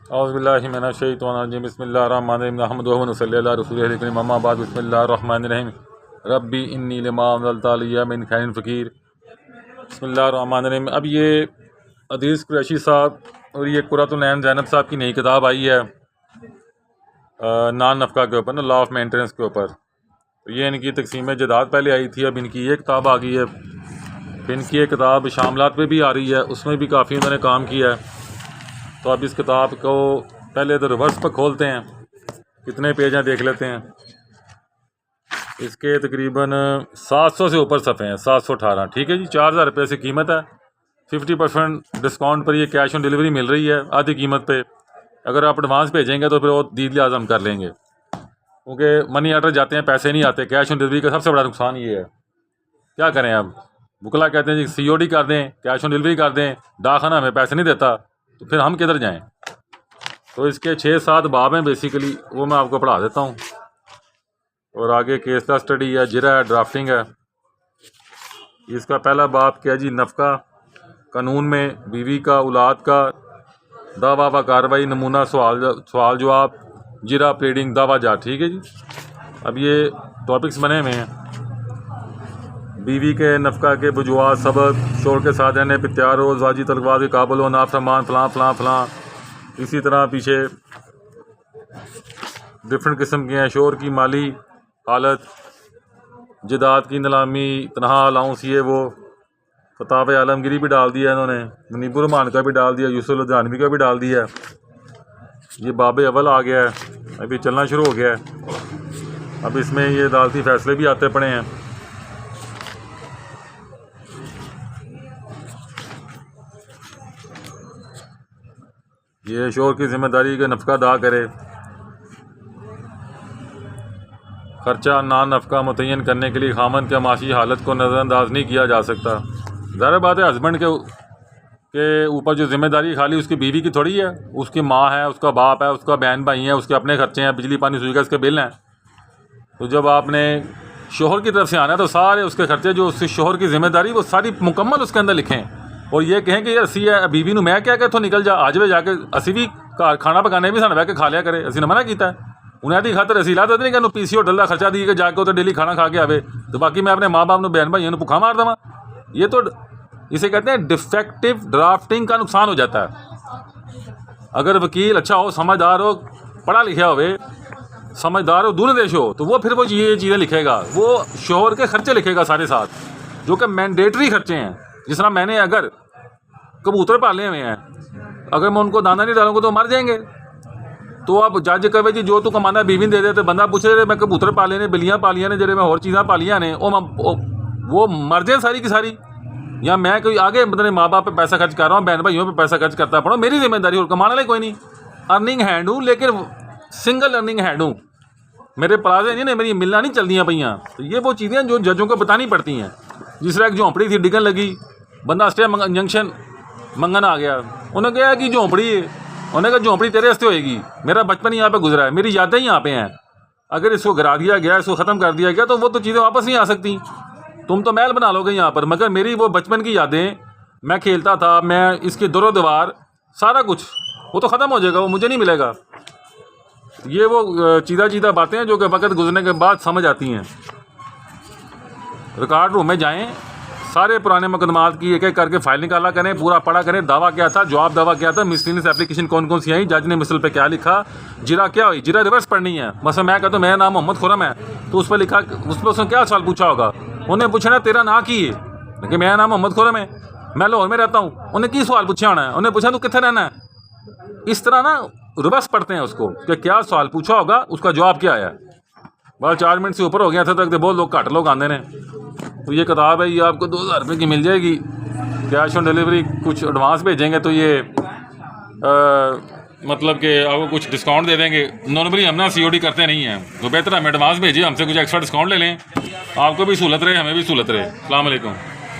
औज़ुबिल्लाहि मिनश्शैतानिर्रजीम बिस्मिल्लाहिर्रहमानिर्रहीम अहमदुहु व नसल्ली अला रसूलिहिल करीम अम्मा बाद बिस्मिल्लाहिर्रहमानिर्रहीम रब्बी इन्नी लिमा अंज़लता इलैया मिन खैरिन फ़क़ीर। बिस्मिल्लाहिर्रहमानिर्रहीम। अब ये अदीस कुरैशी साहब और ये कुर्रतुल ऐन ज़ैनब साहब की नई किताब आई है नान नफ़क़ा के ऊपर ना, लॉ ऑफ मेंटेनेंस के ऊपर। तो ये इनकी तक़सीम जदाद पहले आई थी, अब इनकी ये किताब आ गई है। फिर इनकी एक किताब शामलात पे भी आ रही है, उसमें भी काफ़ी उन्होंने काम किया है। तो अब इस किताब को पहले तो रिवर्स पर खोलते हैं, कितने पेज हैं देख लेते हैं। इसके तकरीबन 700 से ऊपर सफ़े हैं, 718। ठीक है जी, 4000 रुपये से कीमत है। 50% डिस्काउंट पर ये कैश ऑन डिलीवरी मिल रही है आधी कीमत पे। अगर आप एडवांस भेजेंगे तो फिर वो दीद लिहाज हम कर लेंगे, क्योंकि मनी ऑर्डर जाते हैं पैसे नहीं आते। कैश ऑन डिलीवरी का सबसे बड़ा नुकसान ये है। क्या करें अब, बुकला कहते हैं जी COD कर दें, कैश ऑन डिलीवरी कर दें, डाकखाना हमें पैसे नहीं देता, तो फिर हम किधर जाएं। तो इसके 6-7 बाब हैं बेसिकली, वो मैं आपको पढ़ा देता हूँ। और आगे केस का स्टडी है, जिरा है, ड्राफ्टिंग है। इसका पहला बाब क्या जी, नफ़क़ा कानून में बीवी का, औलाद का दावा व कार्रवाई, नमूना सवाल जवाब, जिरा प्लीडिंग, दावा जा। ठीक है जी। अब ये टॉपिक्स बने हुए हैं। बीवी के नफ़क़ा के वजूहात, सबब, शोर के साथ रहने पर तैयार हो, ज़वाजी तलक़ात के काबिल हो, नाफरमान, फ़लाँ फ़लाँ फ़लाँ। इसी तरह पीछे डिफरेंट किस्म के हैं। शोर की माली हालत, जदाद की नीलामी, तनहा अलाउंस, ये वो। फतावे आलमगीरी भी डाल दिया इन्होंने, मुनीबुर रहमान का भी डाल दिया, यूसुफ लुधियानवी का भी डाल दिया। ये बाब अव्वल आ गया है, अभी चलना शुरू हो गया है। अब इसमें ये अदालती फ़ैसले भी आते पड़े हैं। ये शोर की जिम्मेदारी का नफ़क़ा अदा करे। खर्चा नान नफ़क़ा मुतय्यन करने के लिए खामन के माशी हालत को नज़रअंदाज नहीं किया जा सकता। ज़ाहिर बात है, हस्बैंड के ऊपर जो जिम्मेदारी खाली उसकी बीवी की थोड़ी है। उसकी माँ है, उसका बाप है, उसका बहन भाई है, उसके अपने खर्चे हैं, बिजली पानी सुई गैस के बिल हैं। तो जब आपने शोहर की तरफ से आना है तो सारे उसके खर्चे, जो उसके शोहर की जिम्मेदारी, वो सारी मुकम्मल उसके अंदर लिखें। और ये कहें कि यार असी है बीवी नूं मैं क्या कहता निकल जा, आज वे जाके असी भी घर खाना पकाने भी सानू बह के खा लिया करे, असी ने मना किया है। उन्हें दी खातर असी लाद नहीं कि PC होटल का खर्चा दी के जाके उधर डेली खाना खा के आवे, तो बाकी मैं अपने माँ बाप नूं, बहन भाइयों नूं भुखा मार देवां। ये तो इसे कहते हैं डिफेक्टिव ड्राफ्टिंग का नुकसान हो जाता है। अगर वकील अच्छा हो, समझदार हो, पढ़ा लिखा हो, समझदार हो, दूरदेश हो, तो वो फिर वो ये चीज़ें लिखेगा। वो शोहर के खर्चे लिखेगा सारे साथ, जो कि मैंडेटरी खर्चे हैं। जिस तरह मैंने अगर कबूतर पाले हुए हैं, अगर मैं उनको दाना नहीं डालूंगा तो मर जाएंगे। तो अब जज कहे जी जो तू कमाना बीवी दे दे, तो बंदा पूछे मैं कबूतर पाले ने, बिल्लियाँ पालियाँ ने, जो मैं होर चीज़ां पालियाँ ने, वो मर जाए सारी की सारी। या मैं कोई आगे मतलब माँ बाप पे पैसा खर्च कर रहा हूँ, बहन भाइयों पे पैसा खर्च करता पड़ा, मेरी जिम्मेदारी। और कमाने वाले कोई नहीं, अर्निंग हैंड हूँ, लेकिन सिंगल अर्निंग हैंड हूँ। मेरे प्लाजे नहीं, मेरी मिलना नहीं चलती पैयाँ। तो ये वो चीज़ें जो जजों को बतानी पड़ती हैं। जिस तरह एक झोंपड़ी थी, डिगन लगी, बंदा स्टे जंक्शन मंगन आ गया। उन्हें कहा कि झोंपड़ी है, उन्हें कहा झोंपड़ी तेरे हस्ते होएगी, मेरा बचपन यहाँ पे गुजरा है, मेरी यादें ही यहाँ पे हैं। अगर इसको गिरा दिया गया, इसको ख़त्म कर दिया गया, तो वो तो चीज़ें वापस नहीं आ सकती। तुम तो महल बना लोगे यहाँ पर, मगर मेरी वो बचपन की यादें, मैं खेलता था, मैं इसकी दरो दीवार, सारा कुछ वो तो ख़त्म हो जाएगा, वो मुझे नहीं मिलेगा। ये वो चीज़ा बातें हैं जो कि वक्त गुजरने के बाद समझ आती हैं। रिकॉर्ड रूम में जाएं, सारे पुराने मुकदमात की एक एक करके फाइल निकाला करें, पूरा पढ़ा करें। दावा क्या था, जवाब दावा क्या था, मिसलिनियस एप्लीकेशन कौन कौन सी आई, जज ने मिसल पे क्या लिखा, जिरा क्या हुई, जिरा रिवर्स पढ़नी है। मतलब मैं कहता हूँ मेरा नाम मोहम्मद खुरम है, तो उस पर लिखा, उस पर उसने क्या सवाल पूछा होगा, उन्हें पूछना तेरा ना की है, लेकिन मेरा नाम मोहम्मद खुरम है, मैं लाहौर में रहता हूँ। उन्हें की सवाल पूछा होना है, उन्हें पूछा तू कितने रहना है। इस तरह ना रिवर्स पढ़ते हैं उसको कि क्या सवाल पूछा होगा, उसका जवाब क्या आया। बस 4 मिनट से ऊपर हो गया था तक, बहुत लोग घट लोग आते हैं। तो ये किताब है, ये आपको 2000 रुपये की मिल जाएगी। कैश ऑन डिलीवरी, कुछ एडवांस भेजेंगे तो ये मतलब कि आपको कुछ डिस्काउंट दे देंगे। नॉर्मली हम ना COD करते नहीं हैं, तो बेहतर हम एडवांस भेजिए, हमसे कुछ एक्स्ट्रा डिस्काउंट ले लें, आपको भी सहूलत रहे, हमें भी सहूलत रहे। अस्सलाम वालेकुम।